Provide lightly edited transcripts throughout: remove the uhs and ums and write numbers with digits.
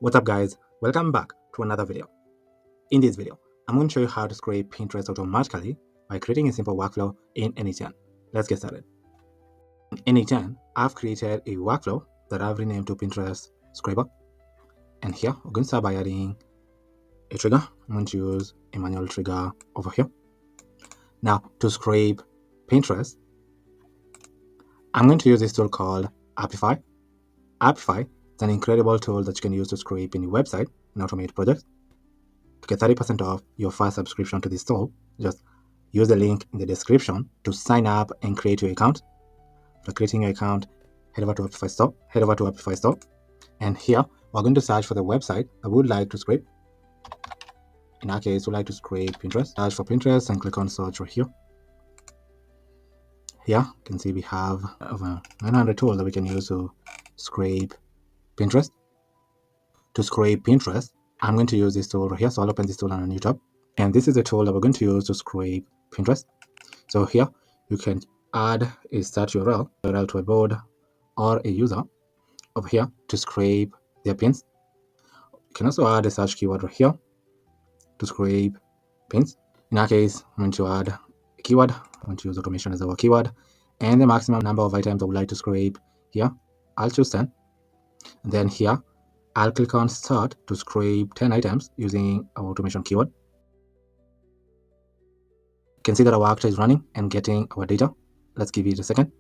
What's up guys, welcome back to another video. In this video, I'm going to show you how to scrape Pinterest automatically by creating a simple workflow in N8N. Let's get started. In N8N, I've created a workflow that I've renamed to Pinterest Scraper. And here, we're going to start by adding a trigger. I'm going to use a manual trigger over here. Now, to scrape Pinterest, I'm going to use this tool called Apify. Apify is an incredible tool that you can use to scrape any website and automate projects. To get 30% off your first subscription to this tool, just use the link in the description to sign up and create your account. For creating your account, head over to Apify Store. And here, we're going to search for the website that we would like to scrape. In our case, we'd like to scrape Pinterest. Search for Pinterest and click on search right here. Here, you can see we have over 900 tools that we can use to scrape Pinterest. To scrape Pinterest, I'm going to use this tool right here. So I'll open this tool on a new tab. And this is the tool that we're going to use to scrape Pinterest. So here, you can add a start URL to a board or a user over here to scrape their pins. You can also add a search keyword right here to scrape pins. In our case, I'm going to add a keyword. I'm going to use automation as our keyword. And the maximum number of items I would like to scrape here, I'll choose 10. And then here, I'll click on start to scrape 10 items using our automation keyword. You can see that our actor is running and getting our data. Let's give it a second.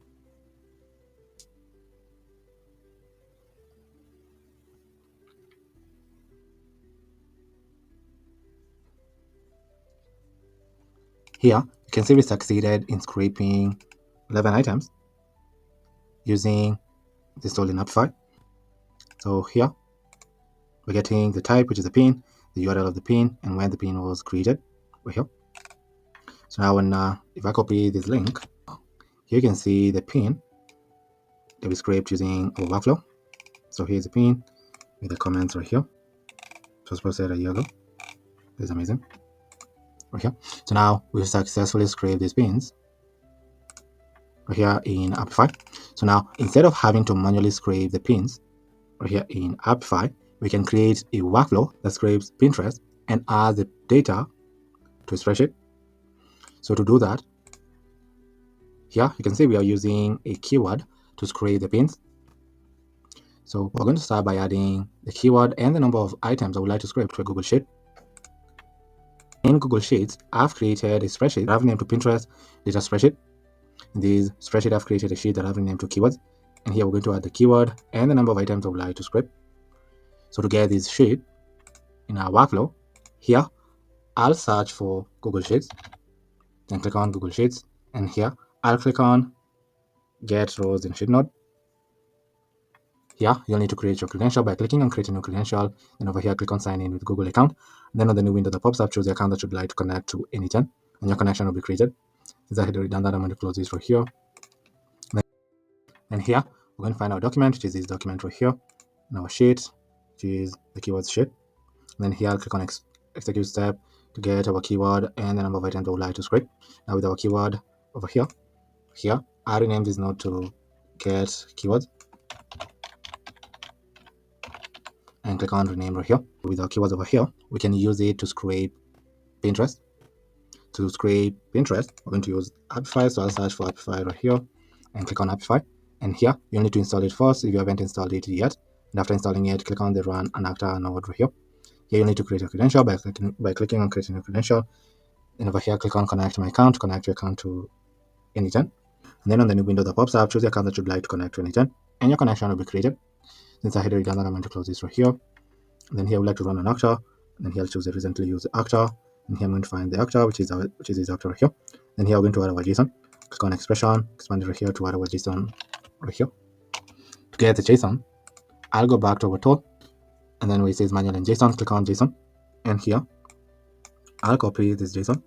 Here, you can see we succeeded in scraping 11 items using this tool in Apify. So here, we're getting the type, which is the pin, the URL of the pin, and when the pin was created right here. So now if I copy this link, here you can see the pin that we scraped using our workflow. So here's the pin with the comments right here. It was posted a year ago. This is amazing. Right here. So now we've successfully scraped these pins right here in Apify. So now instead of having to manually scrape the pins right here in Apify, we can create a workflow that scrapes Pinterest and adds the data to a spreadsheet. So to do that, here you can see we are using a keyword to scrape the pins. So we're going to start by adding the keyword and the number of items I would like to scrape to a Google Sheet. In Google Sheets, I've created a spreadsheet that I've named to Pinterest data spreadsheet. In this spreadsheet, I've created a sheet that I've renamed to keywords. And here we're going to add the keyword and the number of items I would like to scrape. So to get this sheet in our workflow, here I'll search for Google Sheets. Then click on Google Sheets. And here I'll click on Get Rows in Sheet Node. Here, you'll need to create your credential by clicking on Create a New Credential. Then over here, click on Sign In with Google account. Then on the new window that pops up, choose the account that you'd like to connect to N8N, and your connection will be created. Since I had already done that, I'm going to close this right here. Then here, we're going to find our document, which is this document right here, and our sheet, which is the keywords sheet. And then here, I'll click on Execute step to get our keyword and the number of items I would like to scrape. Now with our keyword over here, I renamed this node to Get Keywords. And click on rename right here. With our keywords over here, we can use it to scrape Pinterest. To scrape Pinterest, we're going to use Apify. So I'll search for Apify right here and click on Apify. And here, you'll need to install it first if you haven't installed it yet. And after installing it, click on the Run an Actor node right here. Here, you'll need to create a credential by clicking on Creating a Credential. And over here, click on Connect My Account, connect your account to N8N. And then on the new window that pops up, choose the account that you'd like to connect to N8N, and your connection will be created. Since I had already done that, I'm going to close this right here. And then here I would like to run an actor. And then here I'll choose the recently used actor. And here I'm going to find the actor, which is this actor right here. Then here I'm going to add our JSON. Click on expression, expand it right here to add our JSON right here. To get the JSON, I'll go back to our tool. And then where it says manual and JSON, click on JSON. And here I'll copy this JSON.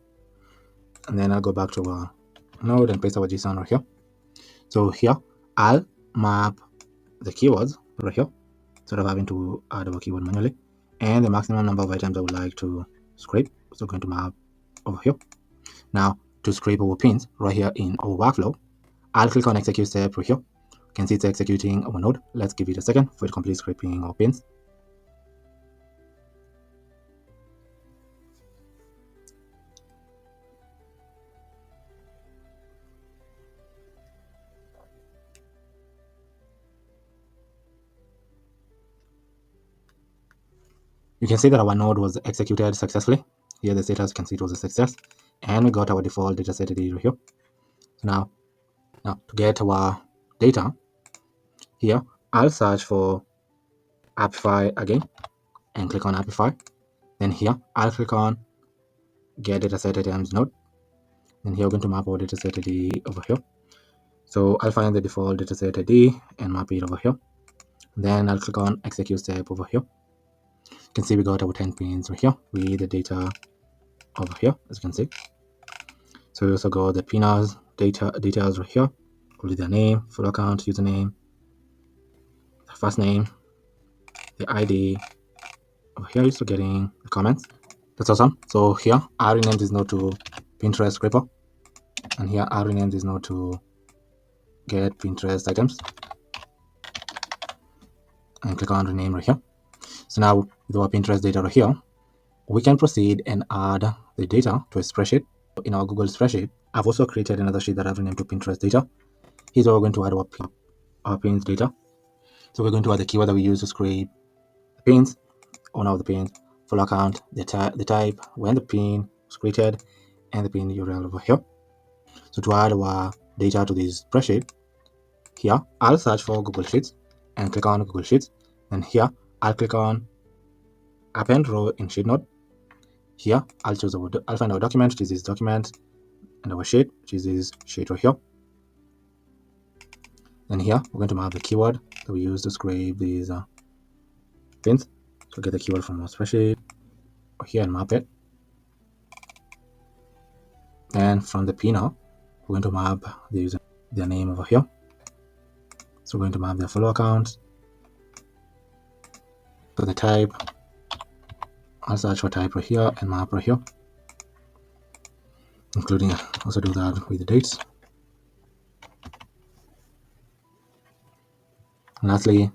And then I'll go back to our node and paste our JSON right here. So here I'll map the keywords right here, instead of having to add our keyword manually, and the maximum number of items I would like to scrape. So going to map over here. Now to scrape our pins right here in our workflow, I'll click on Execute step right here. You can see it's executing our node. Let's give it a second for it to complete scraping our pins. You can see that our node was executed successfully. Here the status, you can see it was a success, and we got our default data set here. So now to get our data, here I'll search for Apify again and click on Apify. Then here I'll click on get dataset items node. Then here we're going to map our dataset ID over here. So I'll find the default dataset ID and map it over here. Then I'll click on execute step over here. You can see we got our 10 pins over here with the data over here, as you can see. So we also got the pinners details right here, including their name, full account, username, the first name, the ID. Over here, you're still getting the comments. That's awesome. So here, I renamed this node to Pinterest scraper, and here I renamed this node to get Pinterest items, and click on rename right here. So now with our Pinterest data right here, we can proceed and add the data to a spreadsheet. In our Google spreadsheet, I've also created another sheet that I've renamed to Pinterest data. Here's where we're going to add our pins data. So we're going to add the keyword that we use to scrape the pins, owner of the pin, full account, the type, when the pin was created, and the pin URL over here. So to add our data to this spreadsheet, here I'll search for Google Sheets and click on Google Sheets. And here I'll click on append row in sheet node. Here I'll find our document, which is this document, and our sheet, which is this sheet right here. Then here we're going to map the keyword that we use to scrape these pins. So get the keyword from our spreadsheet here and map it. And from the pinner, we're going to map the user their name over here. So we're going to map their follow account. So the type, I'll search for type right here and map right here, including also do that with the dates. And lastly,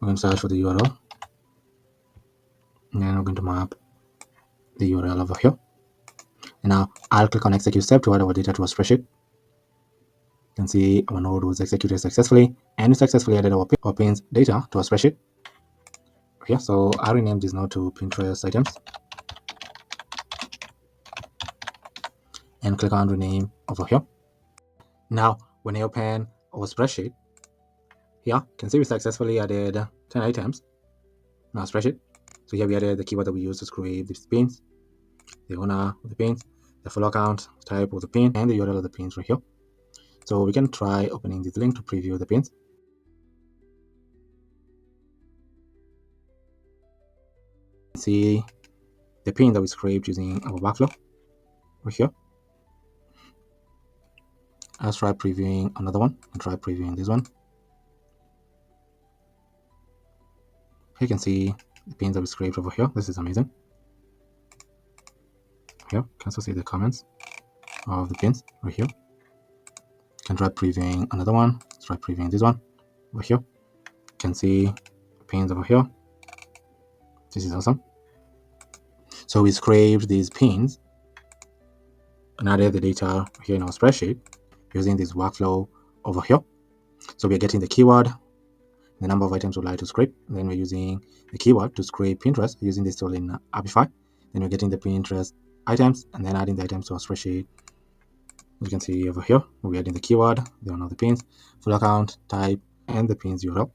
we're going to search for the URL, and then we're going to map the URL over here. And now I'll click on execute step to add our data to a spreadsheet. You can see our node was executed successfully, and we successfully added our pins data to a spreadsheet. Here, so I renamed this node to Pinterest items and click on rename over here. Now, when I open our spreadsheet, here you can see we successfully added 10 items in our spreadsheet. So here we added the keyword that we use to scrape these pins, the owner of the pins, the follow account, type of the pin, and the URL of the pins right here. So we can try opening this link to preview the pins. See the pin that we scraped using our workflow right here. Let's try previewing another one and try previewing this one. You can see the pins that we scraped over here. This is amazing. Here, you can also see the comments of the pins right here. You can try previewing another one. Let's try previewing this one over here. You can see the pins over here. This is awesome. So we scraped these pins and added the data here in our spreadsheet using this workflow over here. So we're getting the keyword, the number of items we'd like to scrape. Then we're using the keyword to scrape Pinterest using this tool in Apify. Then we're getting the Pinterest items and then adding the items to our spreadsheet. You can see over here, we're adding the keyword, the one of the pins, full account, type, and the pins URL.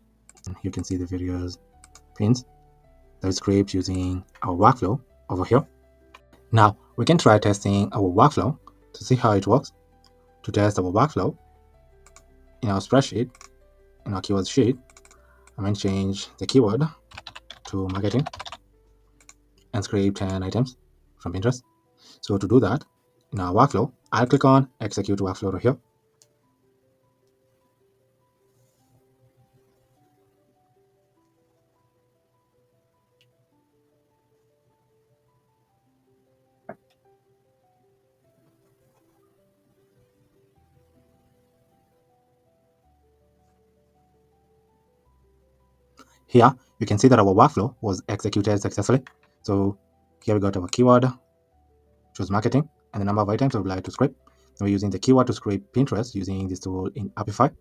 And you can see the various pins that we scraped using our workflow over here. Now we can try testing our workflow to see how it works. To test our workflow in our spreadsheet, in our keyword sheet, I'm going to change the keyword to marketing and scrape 10 items from Pinterest. So to do that, in our workflow, I'll click on execute workflow right here. Here, you can see that our workflow was executed successfully. So here we got our keyword, which was marketing, and the number of items we would like to scrape. And we're using the keyword to scrape Pinterest using this tool in Apify.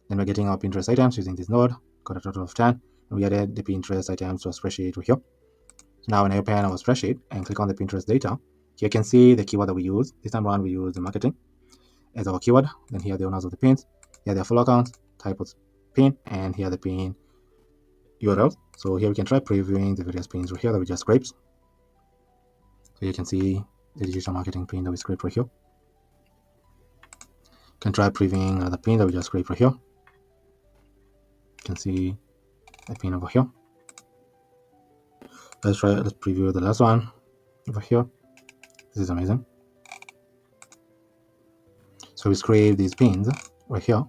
Then we're getting our Pinterest items using this node, got a total of 10. And we added the Pinterest items to a spreadsheet over here. Now when I open our spreadsheet and click on the Pinterest data, here you can see the keyword that we use. This time around we use the marketing as our keyword. Then here are the owners of the pins. Here are their follow accounts, type of pin, and here are the pin URLs. So here we can try previewing the various pins right here that we just scraped. So you can see the digital marketing pin that we scraped right here. You can try previewing another pin that we just scraped right here. You can see the pin over here. Let's preview the last one over here. This is amazing. So we scrape these pins right here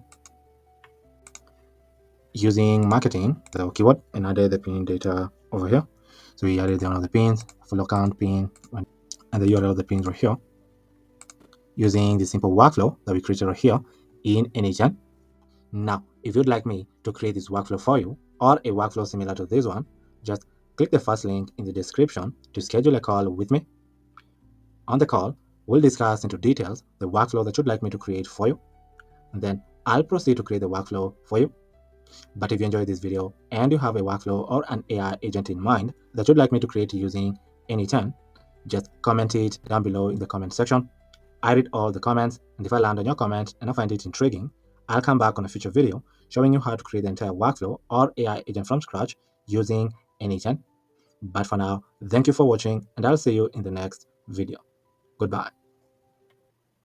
using marketing, the keyword, and added the pin data over here. So we added one of the pins, follow account pin, and the URL of the pins right here using the simple workflow that we created right here in N8N. Now, if you'd like me to create this workflow for you or a workflow similar to this one, just click the first link in the description to schedule a call with me. On the call, we'll discuss into details the workflow that you'd like me to create for you, and then I'll proceed to create the workflow for you. But if you enjoyed this video and you have a workflow or an AI agent in mind that you'd like me to create using N8N, just comment it down below in the comment section. I read all the comments, and if I land on your comment and I find it intriguing, I'll come back on a future video showing you how to create the entire workflow or AI agent from scratch using N8N. But for now, thank you for watching, and I'll see you in the next video. Goodbye.